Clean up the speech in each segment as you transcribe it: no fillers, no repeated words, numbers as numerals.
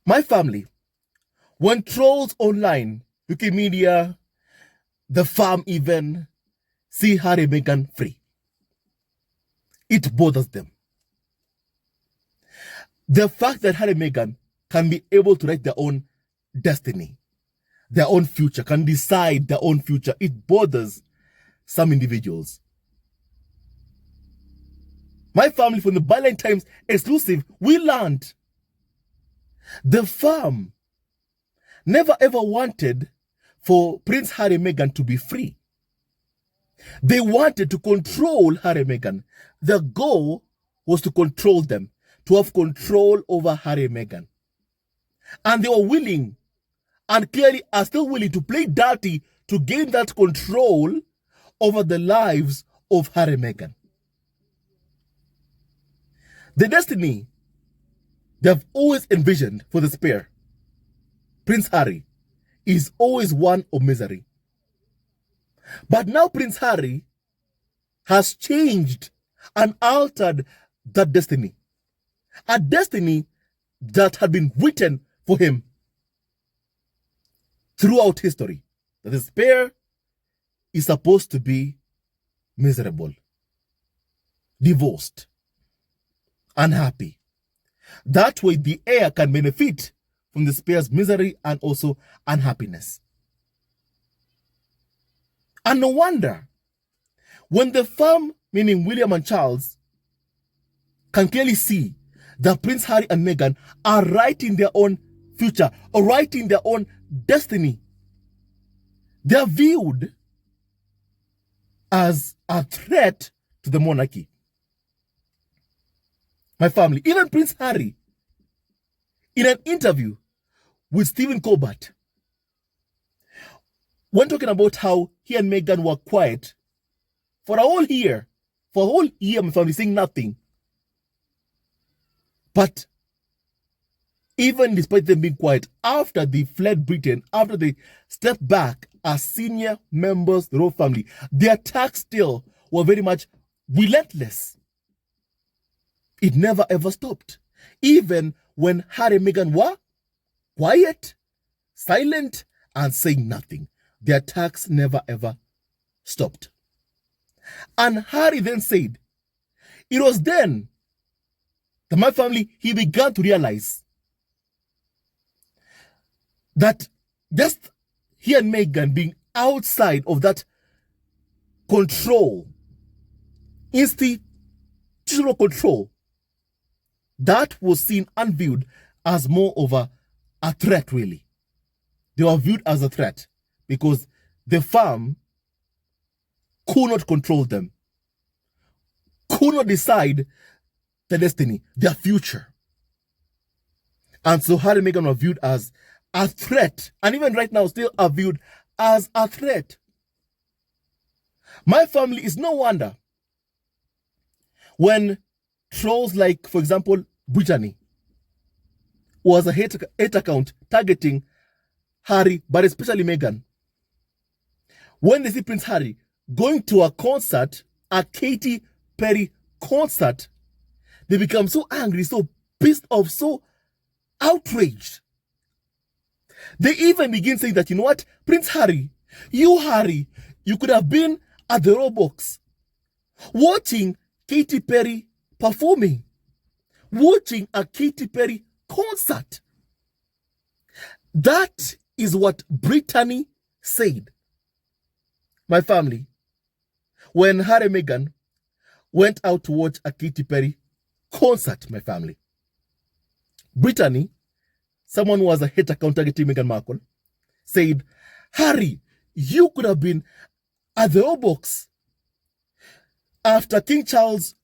My family, when trolls online, Wikimedia, the farm even, see Harry and Meghan free, it bothers them. The fact that Harry and Meghan can be able to write their own destiny, their own future, can decide their own future, it bothers some individuals. My family, from the Byline Times exclusive, we learned the farm never ever wanted for Prince Harry and Meghan to be free. They wanted to control Harry and Meghan. The goal was to control them, to have control over Harry and Meghan. And they were willing, and clearly are still willing, to play dirty to gain that control over the lives of Harry and Meghan. The destiny they have always envisioned for the pair, Prince Harry, is always one of misery. But now Prince Harry has changed and altered that destiny. A destiny that had been written for him throughout history. That the pair is supposed to be miserable, divorced, unhappy. That way the heir can benefit from the pair's misery and also unhappiness. And no wonder, when the firm, meaning William and Charles, can clearly see that Prince Harry and Meghan are writing their own future or writing their own destiny, they are viewed as a threat to the monarchy. My family, even Prince Harry, in an interview with Stephen Colbert, when talking about how he and Meghan were quiet for a whole year, my family saying nothing. But even despite them being quiet, after they fled Britain, after they stepped back as senior members of the royal family, their attacks still were very much relentless. It never ever stopped. Even when Harry and Meghan were quiet, silent, and saying nothing, the attacks never ever stopped. And Harry then said, it was then that my family, he began to realize that just he and Meghan being outside of that control, institutional control, that was seen and viewed as more of a threat, really. They were viewed as a threat because the firm could not control them, could not decide their destiny, their future. And so Harry and Meghan were viewed as a threat, and even right now still are viewed as a threat. My family, is no wonder when trolls like, for example, Brittany was a hate account targeting Harry, but especially Meghan. When they see Prince Harry going to a concert, a Katy Perry concert, they become so angry, so pissed off, so outraged. They even begin saying that, you know what, Prince Harry, you could have been at the Roblox watching Katy Perry performing, watching a Katy Perry concert. That is what Brittany said. My family, when Harry and Meghan went out to watch a Katy Perry concert, my family, Brittany, someone who was a hate account targeting Meghan Markle, said, Harry, you could have been at the Roblox after King Charles,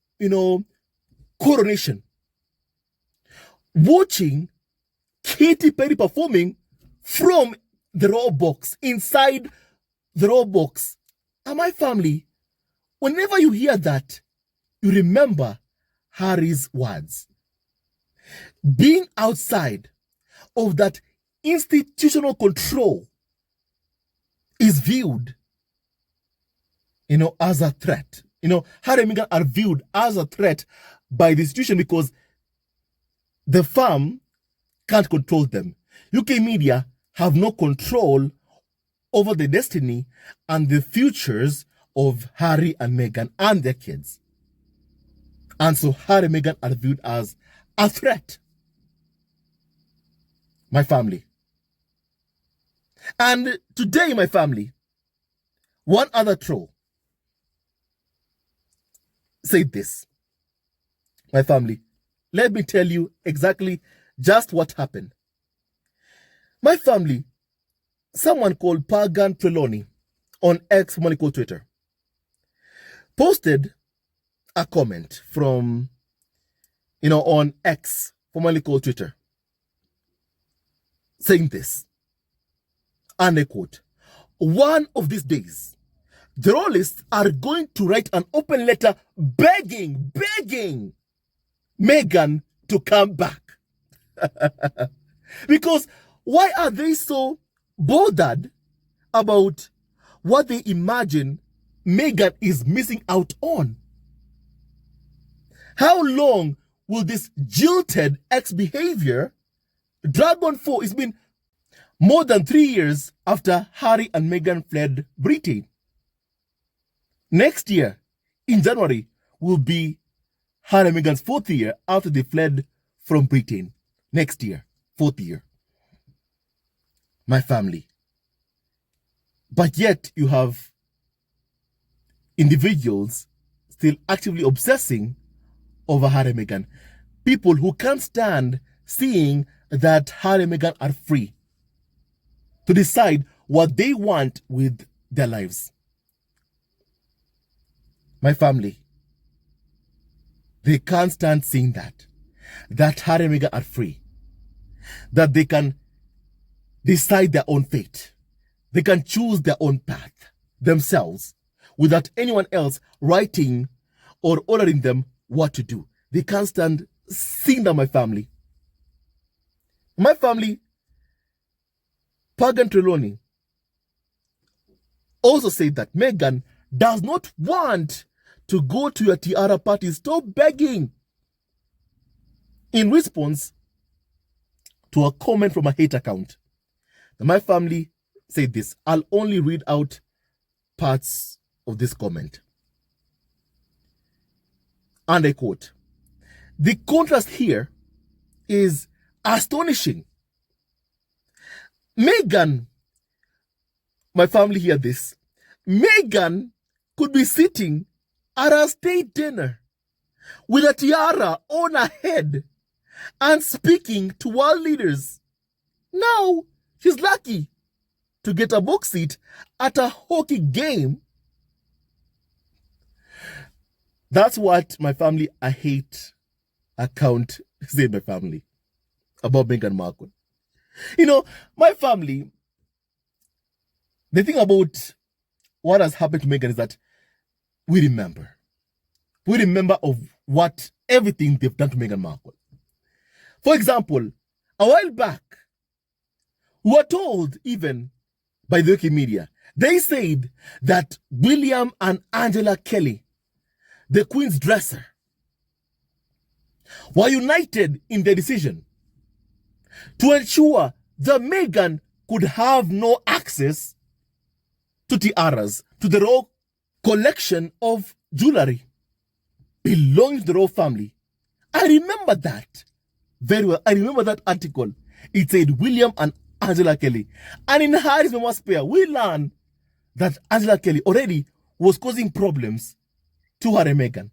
coronation, watching Katy Perry performing from the Roblox, inside the Roblox. And my family, whenever you hear that, you remember Harry's words. Being outside of that institutional control is viewed, as a threat. Harry and Meghan are viewed as a threat by the institution because the firm can't control them. UK media have no control over the destiny and the futures of Harry and Meghan and their kids. And so Harry and Meghan are viewed as a threat. My family. And today, my family, one other troll said this. My family, let me tell you exactly just what happened. My family, someone called Pagan Trelawney on X, formerly called Twitter, posted a comment from, on X, formerly called Twitter, saying this, and I quote, "One of these days, the royalists are going to write an open letter begging Meghan to come back." Because why are they so bothered about what they imagine Meghan is missing out on? How long will this jilted ex-behavior drag on for? It's been more than 3 years after Harry and Meghan fled Britain. Next year, in January, will be Harry and Meghan's 4th year after they fled from Britain. Next year, 4th year. My family. But yet, you have individuals still actively obsessing over Harry and Meghan. People who can't stand seeing that Harry and Meghan are free to decide what they want with their lives. My family, they can't stand seeing that Harry and Meghan are free, that they can decide their own fate, they can choose their own path themselves without anyone else writing or ordering them what to do. They can't stand seeing that, my family. My family, Pagan Trelawney also said that Meghan does not want to go to your tiara party. Stop begging. In response to a comment from a hate account, my family said this. I'll only read out parts of this comment. And I quote, "The contrast here is astonishing. Meghan," my family hear this, "Meghan could be sitting at a state dinner with a tiara on her head and speaking to world leaders. Now she's lucky to get a box seat at a hockey game." That's what my family, a hate account, said my family about Meghan Markle. My family, the thing about what has happened to Meghan is that we remember. We remember of what everything they've done to Meghan Markle. For example, a while back, we were told even by the UK media, they said that William and Angela Kelly, the Queen's dresser, were united in their decision to ensure that Meghan could have no access to tiaras, to the royal collection of jewelry belonging to the royal family. I remember that very well. I remember that article. It said William and Angela Kelly. And in Harry's memoir spare, we learned that Angela Kelly already was causing problems to Harry and Meghan,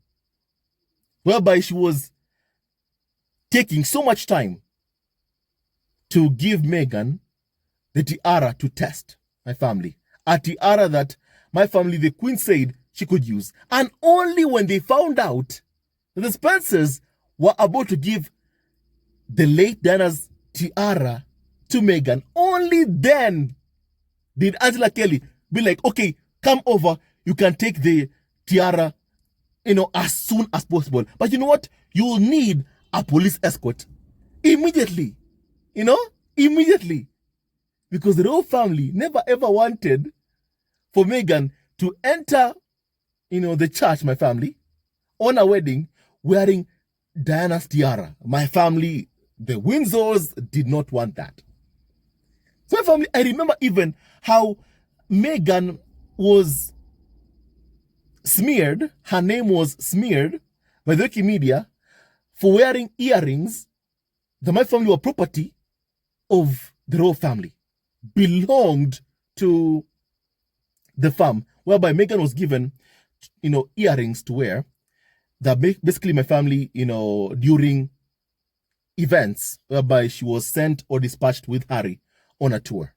whereby she was taking so much time to give Meghan the tiara to test, my family. A tiara that my family, the Queen, said she could use. And only when they found out that the Spencers were about to give the late Diana's tiara to Meghan, only then did Angela Kelly be like, okay, come over, you can take the tiara, as soon as possible. But you know what? You will need a police escort immediately. Immediately. Because the royal family never ever wanted for Meghan to enter, the church, my family, on a wedding, wearing Diana's tiara. My family, The Windsors did not want that. So my family, I remember even how Meghan was smeared, her name was smeared by the Wikimedia for wearing earrings that my family were property of the royal family, belonged to the farm, whereby Meghan was given, earrings to wear that basically my family, during events whereby she was sent or dispatched with Harry on a tour.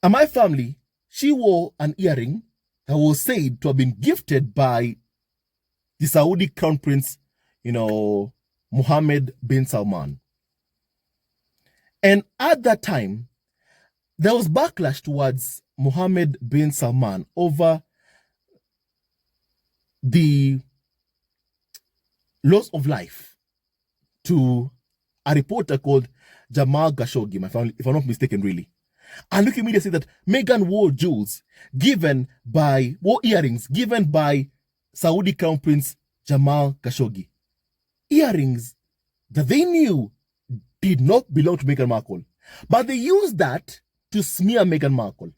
And my family, she wore an earring that was said to have been gifted by the Saudi Crown Prince, Mohammed bin Salman. And at that time, there was backlash towards Mohammed bin Salman over the loss of life to a reporter called Jamal Khashoggi, my family, if I'm not mistaken, really. And Wikimedia said that Meghan wore earrings given by Saudi Crown Prince Jamal Khashoggi. Earrings that they knew did not belong to Meghan Markle. But they used that to smear Meghan Markle,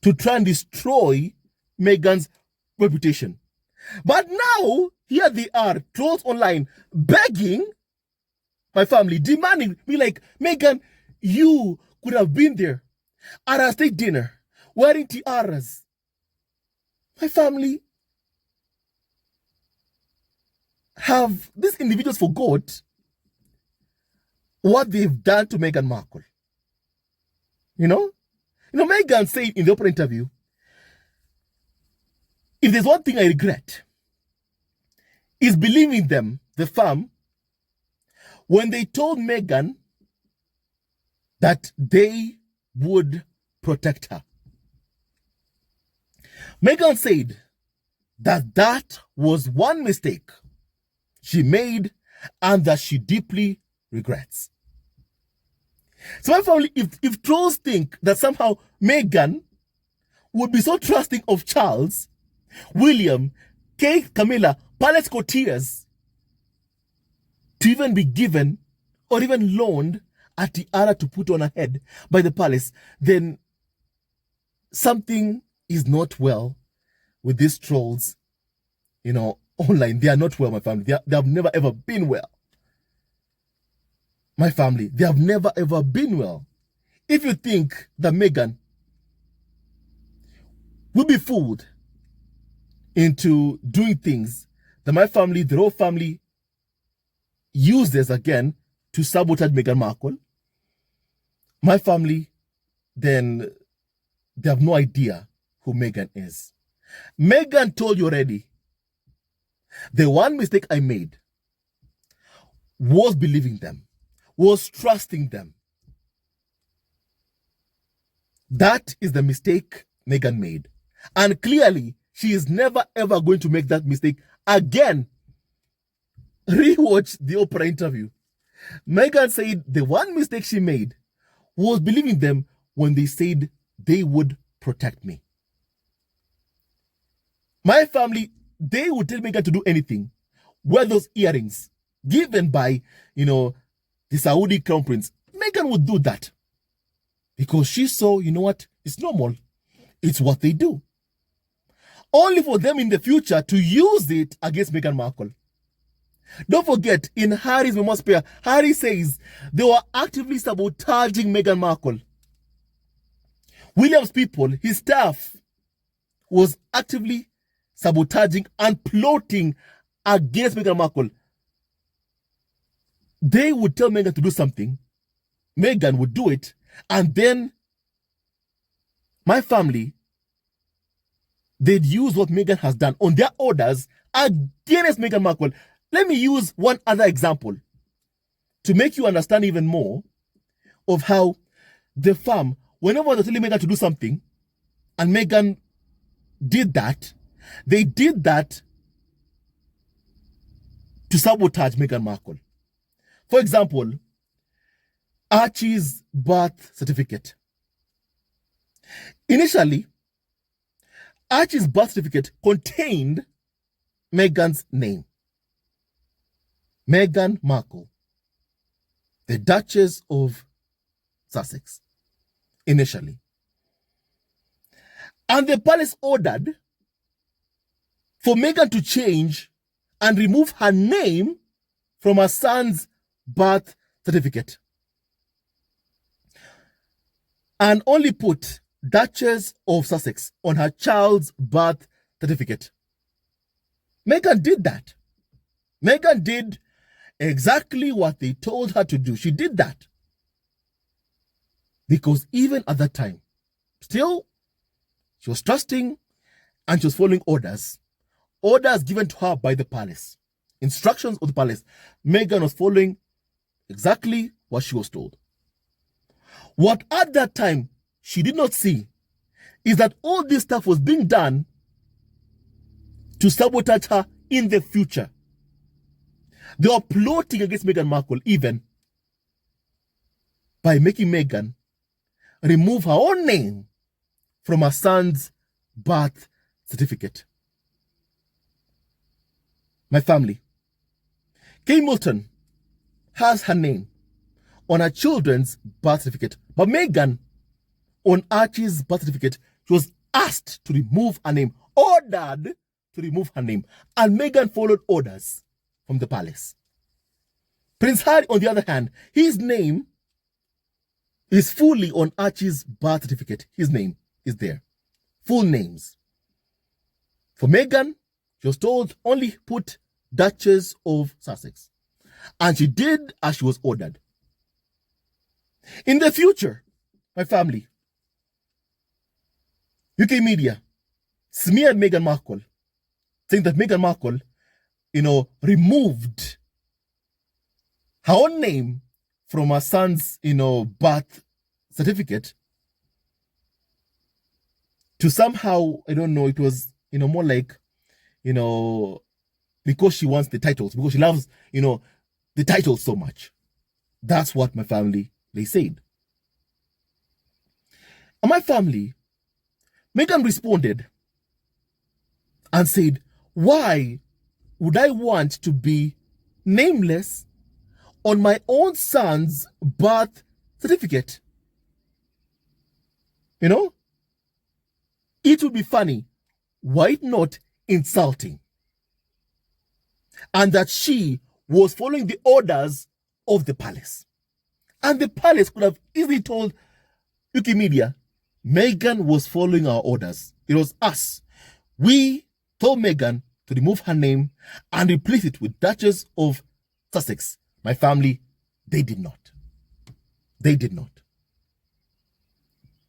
to try and destroy Meghan's reputation. But now, here they are, trolls online, begging my family, demanding, be like, Meghan, you could have been there at our state dinner, wearing tiaras. My family, have these individuals forgot what they've done to Meghan Markle? Meghan said in the open interview, if there's one thing I regret, is believing them, the firm, when they told Meghan that they would protect her. Meghan said that was one mistake she made and that she deeply regrets. So my family, if trolls think that somehow Meghan would be so trusting of Charles, William, Kate, Camilla, palace courtiers, to even be given or even loaned a tiara to put on her head by the palace, then something is not well with these trolls, online. They are not well, my family. They have never ever been well. My family, they have never ever been well. If you think that Meghan will be fooled into doing things that my family, the royal family, uses again to sabotage Meghan Markle, my family, then they have no idea who Meghan is. Meghan told you already, the one mistake I made was believing them, was trusting them. That is the mistake Meghan made. And clearly, she is never ever going to make that mistake again. Rewatch the Oprah interview. Meghan said the one mistake she made was believing them when they said they would protect me. My family, they would tell Meghan to do anything. Wear those earrings given by, the Saudi Crown Prince. Meghan would do that because she saw, it's normal. It's what they do. Only for them in the future to use it against Meghan Markle. Don't forget, in Harry's memoir spare, Harry says they were actively sabotaging Meghan Markle. William's people, his staff, was actively sabotaging and plotting against Meghan Markle. They would tell Meghan to do something, Meghan would do it, and then my family, they'd use what Meghan has done on their orders against Meghan Markle. Let me use one other example to make you understand even more of how the firm, whenever they're telling Meghan to do something, and Meghan did that, they did that to sabotage Meghan Markle. For example, Archie's birth certificate. Initially, Archie's birth certificate contained Meghan's name. Meghan Markle, the Duchess of Sussex, initially. And the palace ordered for Meghan to change and remove her name from her son's birth certificate and only put Duchess of Sussex on her child's birth certificate. Meghan did that. Meghan did exactly what they told her to do. She did that. Because even at that time, still, she was trusting and she was following orders. Orders given to her by the palace. Instructions of the palace. Meghan was following exactly what she was told. What at that time she did not see is that all this stuff was being done to sabotage her in the future. They were plotting against Meghan Markle even by making Meghan remove her own name from her son's birth certificate. My family, Kay Moulton has her name on her children's birth certificate, but Meghan, on Archie's birth certificate, she was asked to remove her name, ordered to remove her name, and Meghan followed orders from the palace. Prince Harry, on the other hand, his name is fully on Archie's birth certificate. His name is there. Full names. For Meghan, she was told only put Duchess of Sussex. And she did as she was ordered. In the future, my family, UK media smeared Meghan Markle, saying that Meghan Markle, removed her own name from her son's, birth certificate to somehow, I don't know, it was, more like, because she wants the titles, because she loves, the titles so much. That's what my family, they said. And my family, Meghan responded and said, why would I want to be nameless on my own son's birth certificate? It would be funny. Why not insulting? And that she was following the orders of the palace. And the palace could have easily told UK media, Meghan was following our orders. It was us. We told Meghan to remove her name and replace it with Duchess of Sussex. My family, they did not. They did not.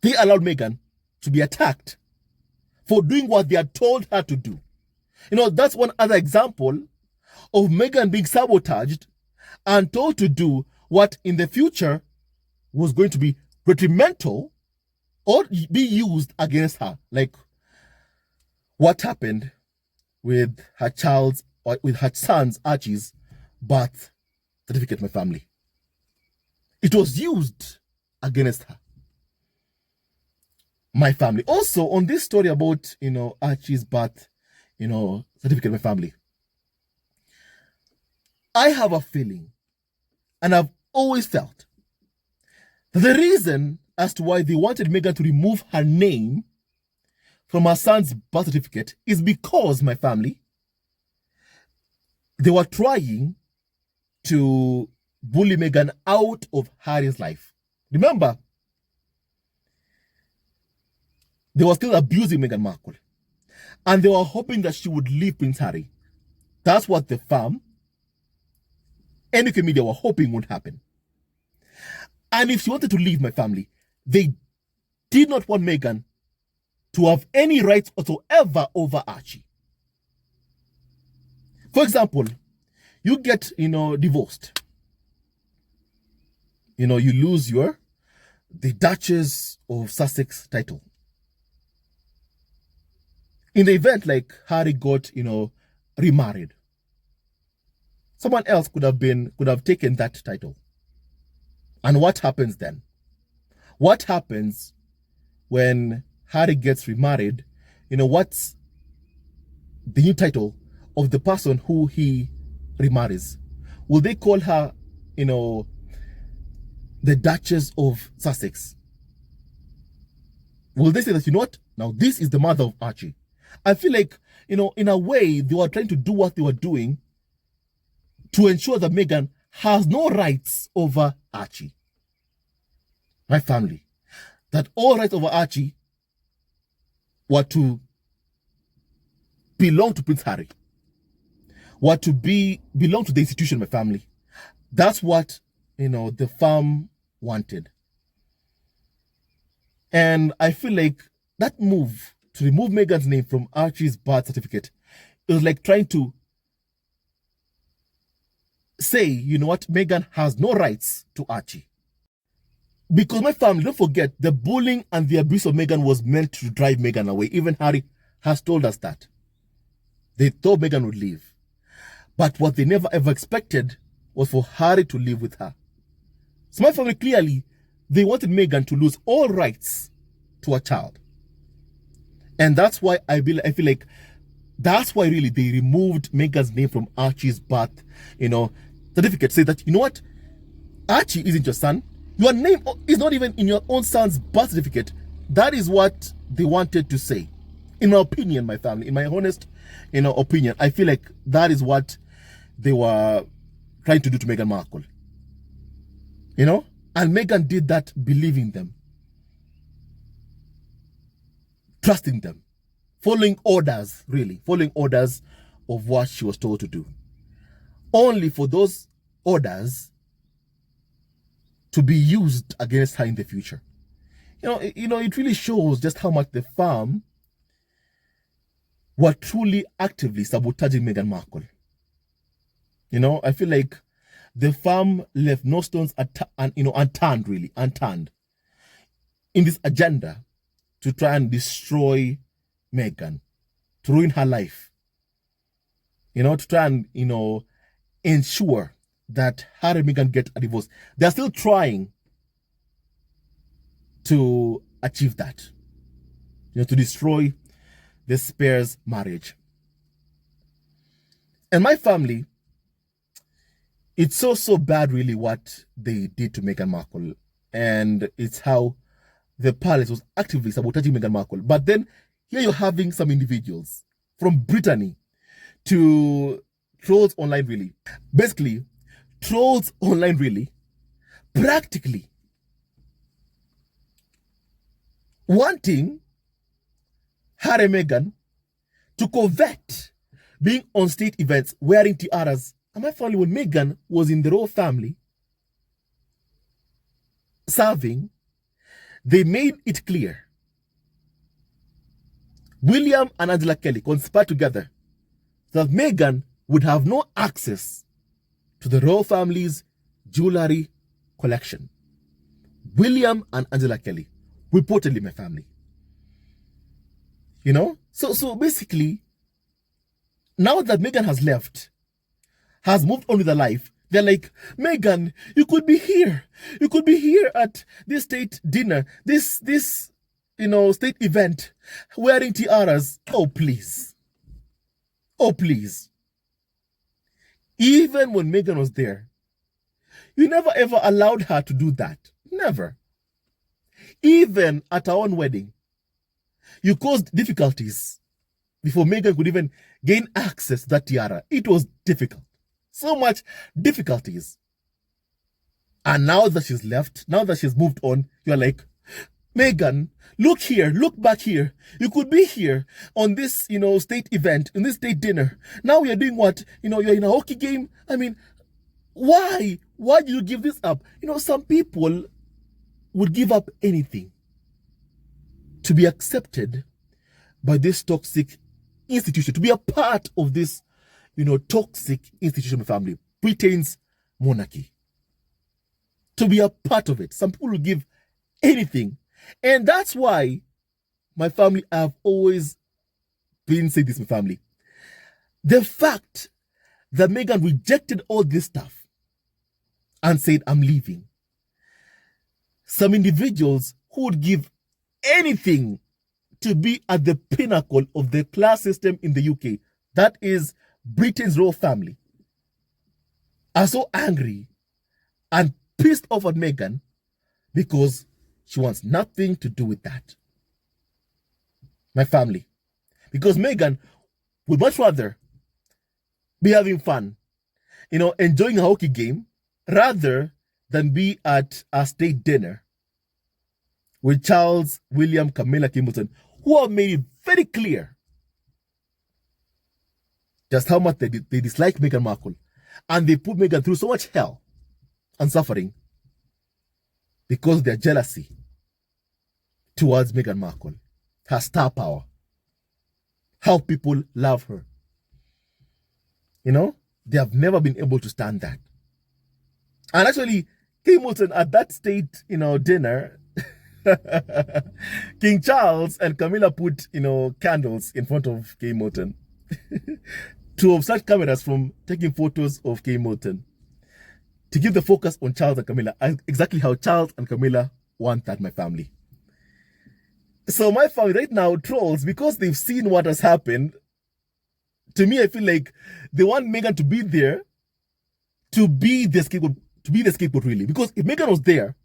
They allowed Meghan to be attacked for doing what they had told her to do. That's one other example of Meghan being sabotaged and told to do what in the future was going to be detrimental or be used against her. Like what happened with her son's Archie's birth certificate, my family. It was used against her. My family. Also, on this story about, Archie's birth, certificate, my family, I have a feeling, and I've always felt, that the reason as to why they wanted Meghan to remove her name from her son's birth certificate is because, my family, they were trying to bully Meghan out of Harry's life. Remember, they were still abusing Meghan Markle. And they were hoping that she would leave Prince Harry. That's what the farm and UK media were hoping would happen. And if she wanted to leave, my family, they did not want Meghan to have any rights whatsoever over Archie. For example, you get, divorced. You lose the Duchess of Sussex title. In the event like Harry got, remarried, someone else could have taken that title. And what happens then? What happens when Harry gets remarried? What's the new title of the person who he remarries? Will they call her, the Duchess of Sussex? Will they say that, now this is the mother of Archie? I feel like, in a way, they were trying to do what they were doing to ensure that Meghan has no rights over Archie, my family. That all rights over Archie were to belong to Prince Harry, were to belong to the institution, my family. That's what, the farm wanted. And I feel like that move to remove Meghan's name from Archie's birth certificate, it was like trying to say, Meghan has no rights to Archie. Because my family, don't forget, the bullying and the abuse of Meghan was meant to drive Meghan away. Even Harry has told us that. They thought Meghan would leave. But what they never ever expected was for Harry to live with her. So my family, clearly, they wanted Meghan to lose all rights to a child. And that's why I feel like that's why really they removed Meghan's name from Archie's birth, certificate. Say that, Archie isn't your son. Your name is not even in your own son's birth certificate. That is what they wanted to say. In my opinion, my family, in my honest, opinion, I feel like that is what they were trying to do to Meghan Markle. And Meghan did that believing them, trusting them, following orders of what she was told to do. Only for those orders to be used against her in the future. It really shows just how much the farm were truly actively sabotaging Meghan Markle. I feel like the farm left no stones unturned in this agenda to try and destroy Meghan, to ruin her life. To try and, ensure that Harry and Meghan get a divorce. They're still trying to achieve that. To destroy the Spears marriage. And my family, it's so bad really what they did to Meghan Markle. And it's how the palace was actively sabotaging Meghan Markle. But then here you're having some individuals from Brittany to Trolls Online really. Basically, Trolls Online really practically wanting Harry and Meghan to covet being on state events wearing tiaras. And my family, when Meghan was in the royal family serving, they made it clear William and Angela Kelly conspired together that Meghan would have no access to the royal family's jewelry collection. William and Angela Kelly, reportedly my family. So basically, now that Meghan has left, has moved on with her life, they're like, Meghan, you could be here. You could be here at this state dinner, this state event, wearing tiaras. Oh, please. Oh, please. Even when Meghan was there, you never ever allowed her to do that. Never. Even at her own wedding, you caused difficulties before Meghan could even gain access to that tiara. It was difficult. So much difficulties. And now that she's left, now that she's moved on, you're like, Meghan, look here, look back here. You could be here on this, state event, in this state dinner. Now you're doing what? You're in a hockey game. I mean, why? Why do you give this up? Some people would give up anything to be accepted by this toxic institution, to be a part of this, toxic institution of family, Britain's monarchy. To be a part of it. Some people will give anything. And that's why my family, I've always been saying this, my family. The fact that Meghan rejected all this stuff and said, I'm leaving. Some individuals who would give anything to be at the pinnacle of the class system in the UK, that is Britain's royal family, are so angry and pissed off at Meghan because she wants nothing to do with that. My family. Because Meghan would much rather be having fun, enjoying a hockey game, rather than be at a state dinner with Charles, William, Camilla, Hamilton, who have made it very clear just how much they dislike Meghan Markle. And they put Meghan through so much hell and suffering because of their jealousy towards Meghan Markle, her star power, how people love her. They have never been able to stand that. And actually, Hamilton at that state, dinner, King Charles and Camilla put, candles in front of Hamilton to obstruct cameras from taking photos of Hamilton, to keep the focus on Charles and Camilla, exactly how Charles and Camilla want that, my family. So my family right now, trolls, because they've seen what has happened, to me, I feel like they want Meghan to be there to be the scapegoat, really. Because if Meghan was there,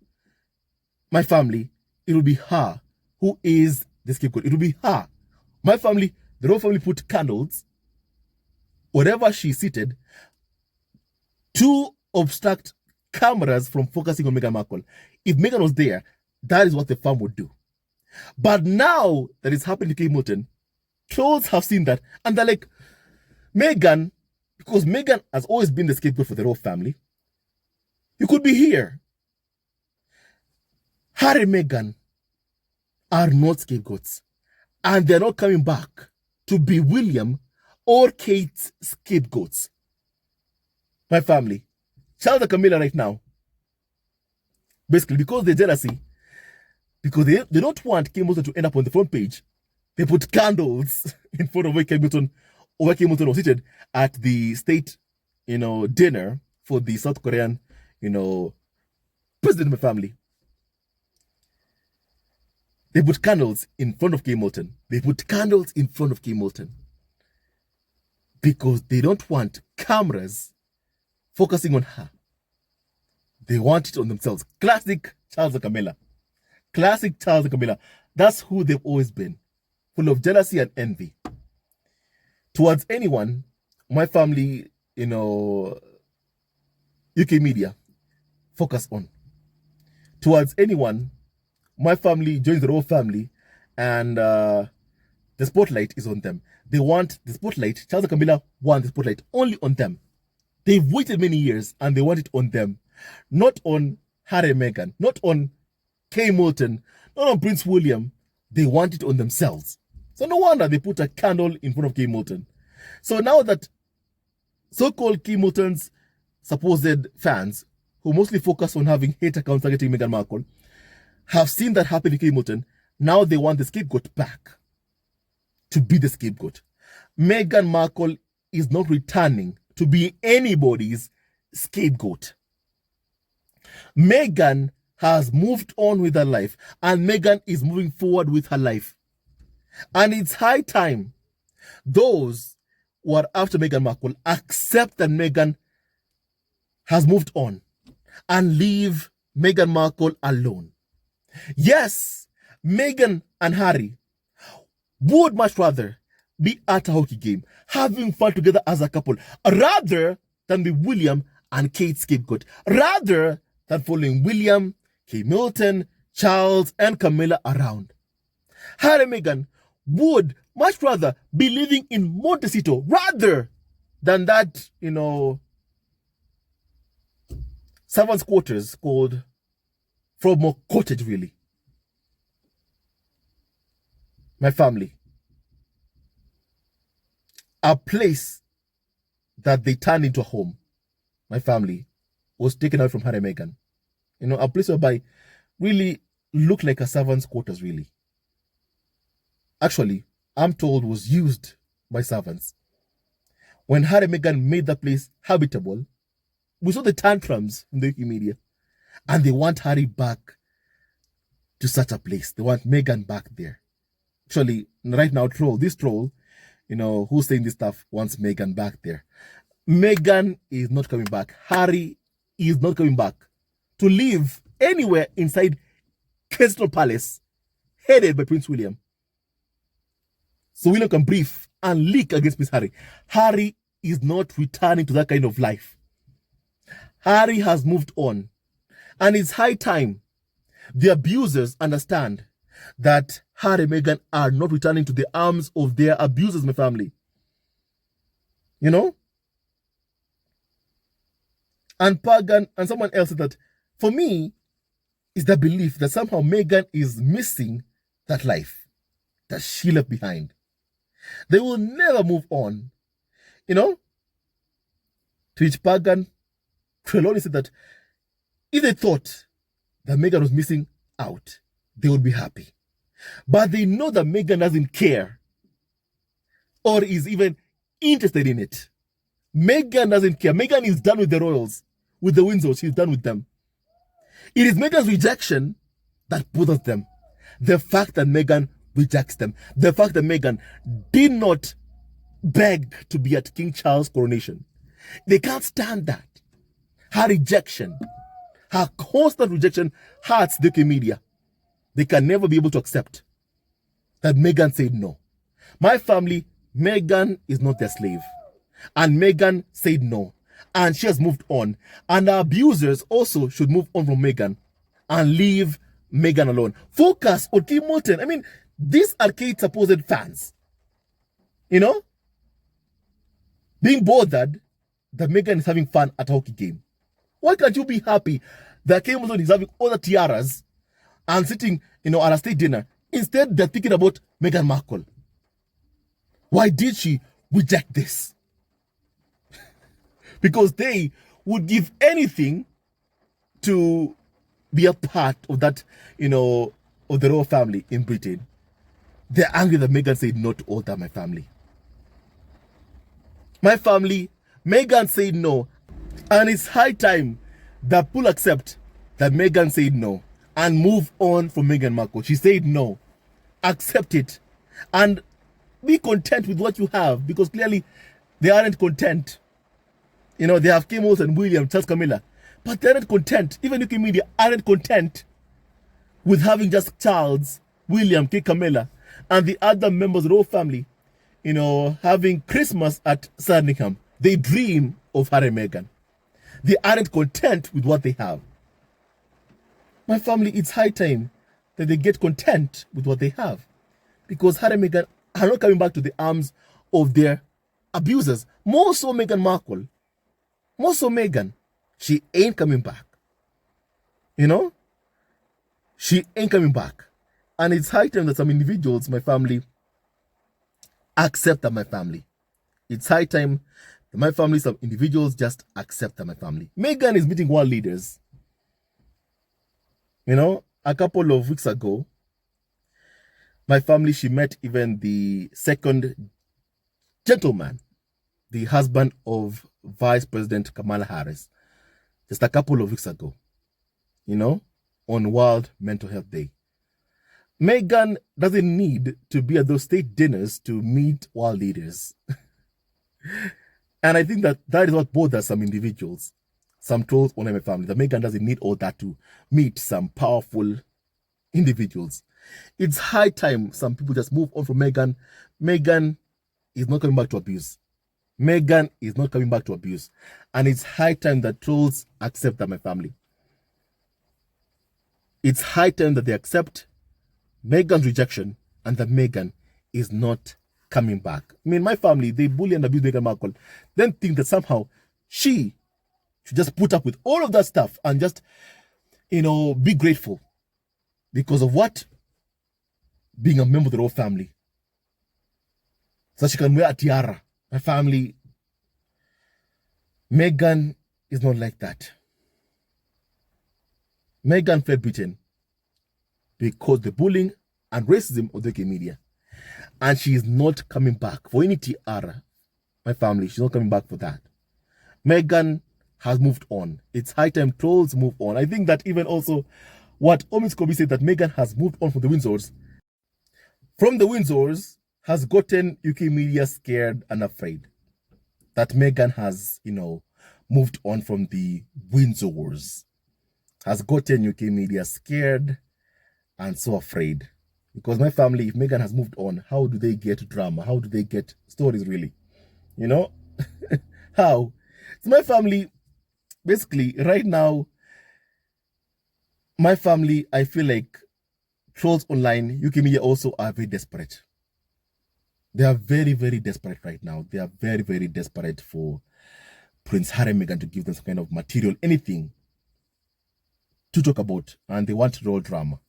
my family, it will be her who is the scapegoat. It will be her. My family, the royal family put candles wherever she's seated to obstruct cameras from focusing on Meghan Markle. If Meghan was there, that is what the fam would do. But now that it's happened to Kate Middleton, trolls have seen that and they're like, Meghan, because Meghan has always been the scapegoat for the royal family, you could be here. Harry and Meghan are not scapegoats, and they're not coming back to be William or Kate's scapegoats. My family, Charles and Camilla right now, basically because they're jealousy, because they don't want Kate Middleton to end up on the front page, they put candles in front of where Kate Middleton was seated at the state, dinner for the South Korean, president of my family. They put candles in front of Kate Middleton. They put candles in front of Kate Middleton because they don't want cameras focusing on her. They want it on themselves. Classic Charles and Camilla. Classic Charles and Camilla. That's who they've always been. Full of jealousy and envy. Towards anyone, my family, UK media, focus on. Towards anyone, my family joins the royal family and the spotlight is on them. They want the spotlight. Charles and Camilla want the spotlight only on them. They've waited many years and they want it on them. Not on Harry and Meghan, not on Kate Middleton, not on Prince William. They want it on themselves. So no wonder they put a candle in front of Kate Middleton. So now that so-called Kate Middleton's supposed fans, who mostly focus on having hate accounts targeting Meghan Markle, have seen that happen to Kate Middleton, now they want the scapegoat back to be the scapegoat. Meghan Markle is not returning to be anybody's scapegoat. Meghan has moved on with her life, and Meghan is moving forward with her life. And it's high time those who are after Meghan Markle accept that Meghan has moved on and leave Meghan Markle alone. Yes, Meghan and Harry would much rather be at a hockey game, having fun together as a couple, rather than be William and Kate's scapegoat, rather than following William, Kate Middleton, Charles, and Camilla around. Harry and Meghan would much rather be living in Montecito rather than that, servants' quarters called Frogmore Cottage, really. My family. A place that they turned into a home, my family, was taken out from Harry and Meghan. A place whereby really looked like a servant's quarters, really. Actually, I'm told was used by servants. When Harry and Meghan made that place habitable, we saw the tantrums in the UK media. And they want Harry back to such a place. They want Meghan back there. Actually, right now, this troll, who's saying this stuff, wants Meghan back there. Meghan is not coming back. Harry is not coming back to live anywhere inside Crystal Palace, headed by Prince William. So William can brief and leak against Prince Harry. Harry is not returning to that kind of life. Harry has moved on. And it's high time the abusers understand that Harry and Meghan are not returning to the arms of their abusers, my family. You know? And Pagan and someone else said that, for me, is the belief that somehow Meghan is missing that life that she left behind. They will never move on. You know? To which Pagan Trelawney said that if they thought that Meghan was missing out, they would be happy. But they know that Meghan doesn't care or is even interested in it. Meghan doesn't care. Meghan is done with the royals, with the Windsors. She's done with them. It is Meghan's rejection that bothers them. The fact that Meghan rejects them. The fact that Meghan did not beg to be at King Charles' coronation. They can't stand that. Her rejection, her constant rejection hurts the UK media. They can never be able to accept that Meghan said no. My family, Meghan is not their slave. And Meghan said no. And she has moved on. And our abusers also should move on from Meghan and leave Meghan alone. Focus on Kim Moulton. I mean, these are Kate's supposed fans. You know? Being bothered that Meghan is having fun at a hockey game. Why can't you be happy that Kate Moulton is having all the tiaras and sitting, at a state dinner? Instead, they're thinking about Meghan Markle. Why did she reject this? Because they would give anything to be a part of that, of the royal family in Britain. They're angry that Meghan said no to all that, my family. My family, Meghan said no. And it's high time that people accept that Meghan said no and move on from Meghan Markle. She said no. Accept it. And be content with what you have, because clearly they aren't content. They have Trolls&William, Charles Camilla, but they aren't content. Even UK media aren't content with having just Charles, William, Kate Camilla, and the other members of the royal family, having Christmas at Sandringham. They dream of Harry and Meghan. They aren't content with what they have. My family, it's high time that they get content with what they have, because Harry and Meghan are not coming back to the arms of their abusers. More so Meghan Markle. More so Meghan. She ain't coming back. She ain't coming back. And it's high time that some individuals, my family, accept that my family. It's high time that my family, some individuals just accept that my family. Meghan is meeting world leaders. A couple of weeks ago, my family, she met even the second gentleman, the husband of Vice President Kamala Harris, just a couple of weeks ago, on World Mental Health Day. Meghan doesn't need to be at those state dinners to meet world leaders. And I think that is what bothers some individuals, some trolls on my family, that Meghan doesn't need all that to meet some powerful individuals. It's high time some people just move on from Meghan. Meghan is not coming back to abuse. Meghan is not coming back to abuse. And it's high time that trolls accept that, my family. It's high time that they accept Meghan's rejection and that Meghan is not coming back. I mean, my family, they bully and abuse Meghan Markle, then think that somehow she should just put up with all of that stuff and just, be grateful because of what? Being a member of the royal family. So she can wear a tiara. My family, Meghan is not like that. Meghan fled Britain because the bullying and racism of the UK media. And she is not coming back for any tiara. My family, she's not coming back for that. Meghan has moved on. It's high time trolls move on. I think that even also what Omis Kobi said, that Meghan has moved on from the Windsors. From the Windsors has gotten UK media scared and afraid. that Meghan has, moved on from the Windsors has gotten UK media scared and so afraid. Because my family, if Meghan has moved on, how do they get drama? How do they get stories, really? How? So my family, basically, right now, my family, I feel like Trolls Online, UK media also are very desperate. They are very, very desperate right now. They are very, very desperate for Prince Harry and Meghan to give them some kind of material, anything to talk about, and they want real drama.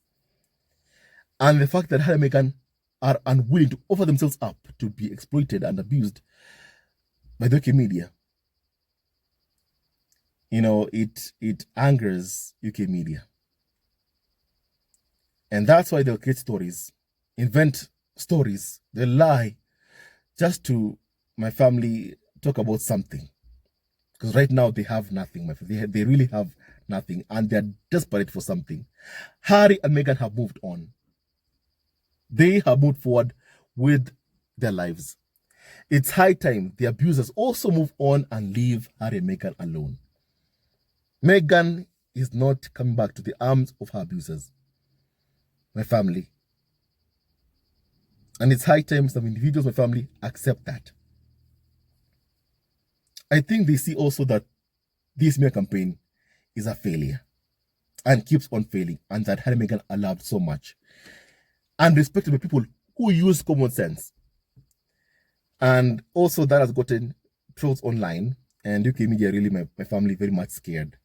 And the fact that Harry and Meghan are unwilling to offer themselves up to be exploited and abused by the UK media, it angers UK media. And that's why they'll create stories, invent stories, they lie just to, my family, talk about something. Because right now they have nothing, my family. They really have nothing, and they're desperate for something. Harry and Meghan have moved on. They have moved forward with their lives. It's high time the abusers also move on and leave Harry and Meghan alone. Meghan is not coming back to the arms of her abusers, my family. And it's high time some individuals, my family, accept that. I think they see also that this smear campaign is a failure and keeps on failing, and that Harry and Meghan are loved so much and respected by people who use common sense. And also that has gotten Trolls Online and UK media, really, my family, very much scared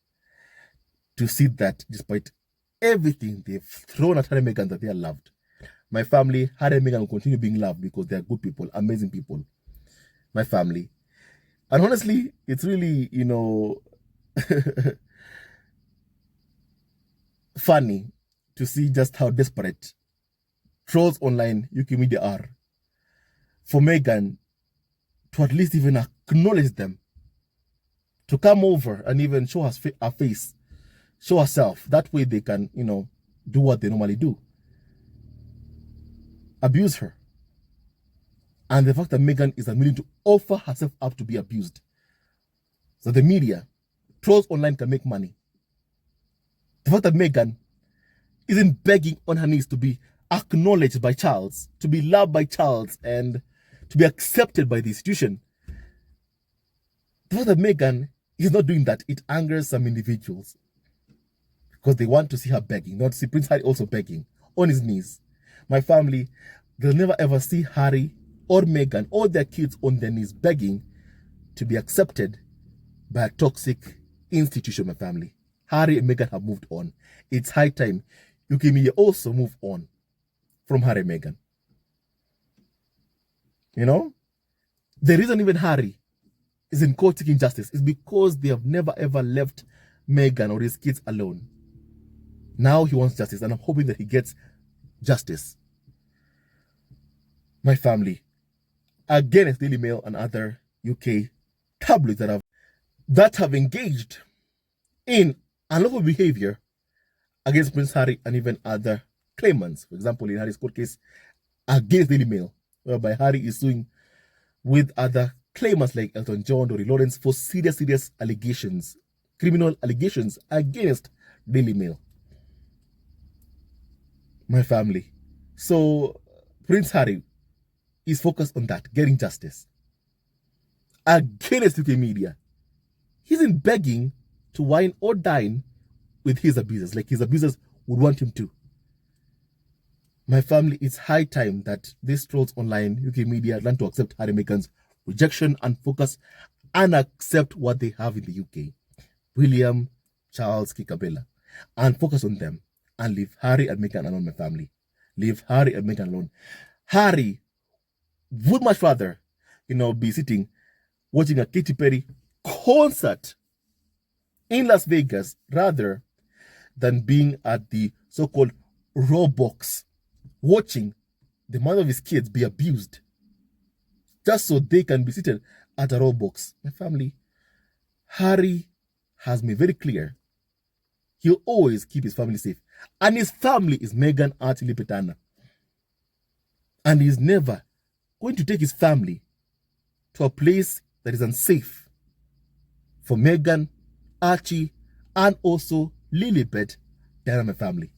to see that despite everything they've thrown at Harry and Meghan, that they are loved. My family, Harry and Meghan will continue being loved because they are good people, amazing people, my family. And honestly, it's really, funny to see just how desperate Trolls Online, UK media are for Meghan to at least even acknowledge them, to come over and even show her face, show herself. That way they can, do what they normally do. Abuse her. And the fact that Meghan is unwilling to offer herself up to be abused. So the media, Trolls Online, can make money. The fact that Meghan isn't begging on her knees to be acknowledged by Charles, to be loved by Charles, and to be accepted by the institution. The fact that Meghan is not doing that, it angers some individuals. Because they want to see her begging, not to see Prince Harry also begging on his knees. My family, they'll never ever see Harry or Meghan or their kids on their knees begging to be accepted by a toxic institution, my family. Harry and Meghan have moved on. It's high time UK media also move on from Harry and Meghan. The reason even Harry is in court seeking justice is because they have never ever left Meghan or his kids alone. Now he wants justice, and I'm hoping that he gets justice. My family, against Daily Mail and other UK tabloids that have engaged in unlawful behavior against Prince Harry and even other claimants. For example, in Harry's court case against Daily Mail, whereby Harry is suing with other claimants like Elton John, Dory Lawrence, for serious allegations, criminal allegations against Daily Mail. My family. So Prince Harry is focused on that, getting justice against UK media. He isn't begging to wine or dine with his abusers like his abusers would want him to. My family, it's high time that these Trolls Online, UK media, learn to accept Harry and Meghan's rejection and focus and accept what they have in the UK. William, Charles, Kikabella, and focus on them and leave Harry and Meghan alone, my family. Leave Harry and Meghan alone. Harry would much rather, be sitting watching a Katy Perry concert in Las Vegas rather than being at the so-called Roblox watching the mother of his kids be abused just so they can be seated at a Roblox. My family, Harry has made very clear he'll always keep his family safe. And his family is Meghan, Archie, Petana. And he's never going to take his family to a place that is unsafe for Meghan, Archie, and also Lilibet, Diana family.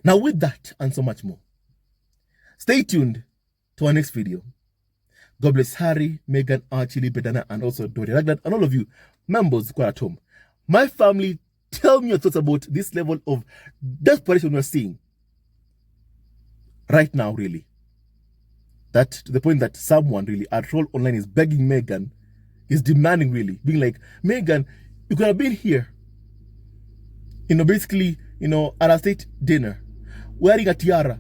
Now with that and so much more, stay tuned to our next video. God bless Harry, Meghan, Archie, Lilibet, Diana, and also Dory Ragland, and all of you members who are at home. My family, tell me your thoughts about this level of desperation we're seeing right now, really. That to the point that someone really at Troll Online is begging Meghan, is demanding really, being like, Meghan, you could have been here. Basically, at a state dinner, wearing a tiara.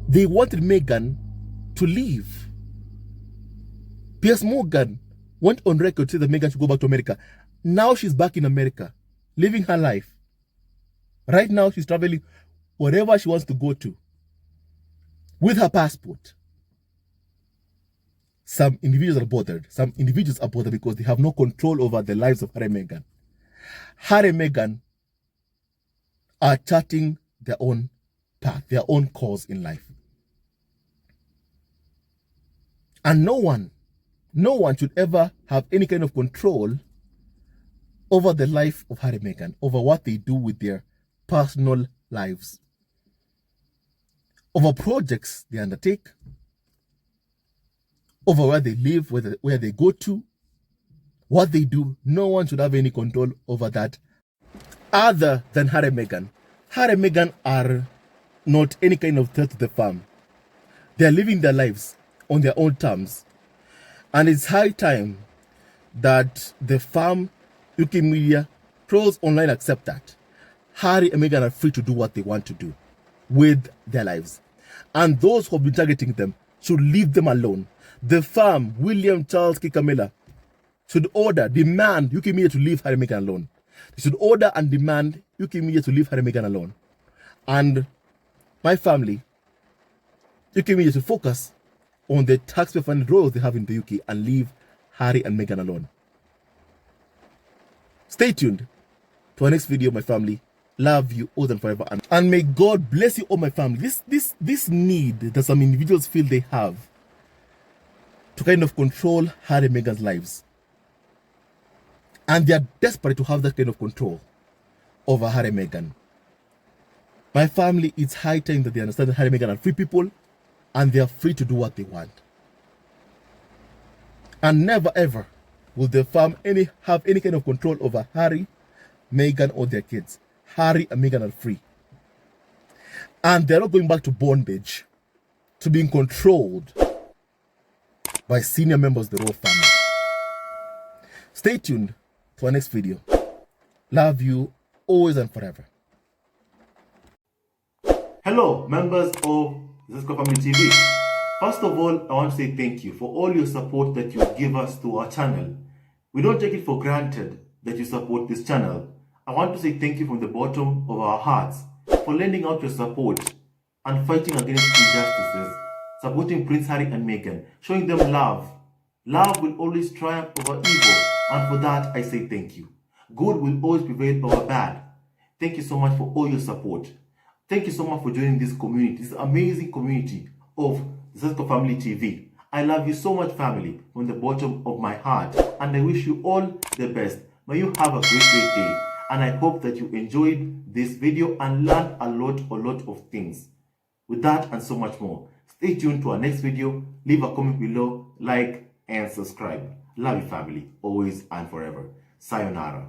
They wanted Meghan to leave. Piers Morgan went on record to say that Meghan should go back to America. Now she's back in America, living her life. Right now, she's traveling wherever she wants to go to with her passport. Some individuals are bothered. Some individuals are bothered because they have no control over the lives of Harry and Meghan. Harry and Meghan are charting their own path, their own course in life. And no one should ever have any kind of control over the life of Harry and Meghan, over what they do with their personal lives, over projects they undertake, over where they live, where they go to, what they do. No one should have any control over that other than Harry and Meghan. Harry and Meghan are not any kind of threat to the farm. They are living their lives on their own terms. And it's high time that the farm, UK media, Trolls Online accept that. Harry and Meghan are free to do what they want to do with their lives. And those who have been targeting them should leave them alone. The farm, William, Charles, Camilla, should demand UK media to leave Harry and Meghan alone. They should order and demand UK media to leave Harry and Meghan alone. And my family, UK media to focus on the taxpayer-funded roles they have in the UK and leave Harry and Meghan alone. Stay tuned to our next video, my family. Love you all and forever. And may God bless you all, my family. This need that some individuals feel they have to kind of control Harry and Meghan's lives. And they are desperate to have that kind of control over Harry and Meghan. My family, it's high time that they understand that Harry and Meghan are free people and they are free to do what they want. And never ever will the farm have any kind of control over Harry, Meghan, or their kids. Harry and Meghan are free. And they're not going back to bondage, to being controlled by senior members of the royal family. Stay tuned to our next video. Love you always and forever. Hello, members of Zesco Family TV. First of all, I want to say thank you for all your support that you give us to our channel. We don't take it for granted that you support this channel. I want to say thank you from the bottom of our hearts for lending out your support and fighting against injustices, supporting Prince Harry and Meghan, showing them love. Love will always triumph over evil, and for that I say thank you. Good will always prevail over bad. Thank you so much for all your support. Thank you so much for joining this community, this amazing community of Zesco Family TV. I love you so much, family, from the bottom of my heart, and I wish you all the best. May you have a great day, and I hope that you enjoyed this video and learned a lot of things. With that and so much more, stay tuned to our next video. Leave a comment below, like, and subscribe. Love you, family, always and forever. Sayonara.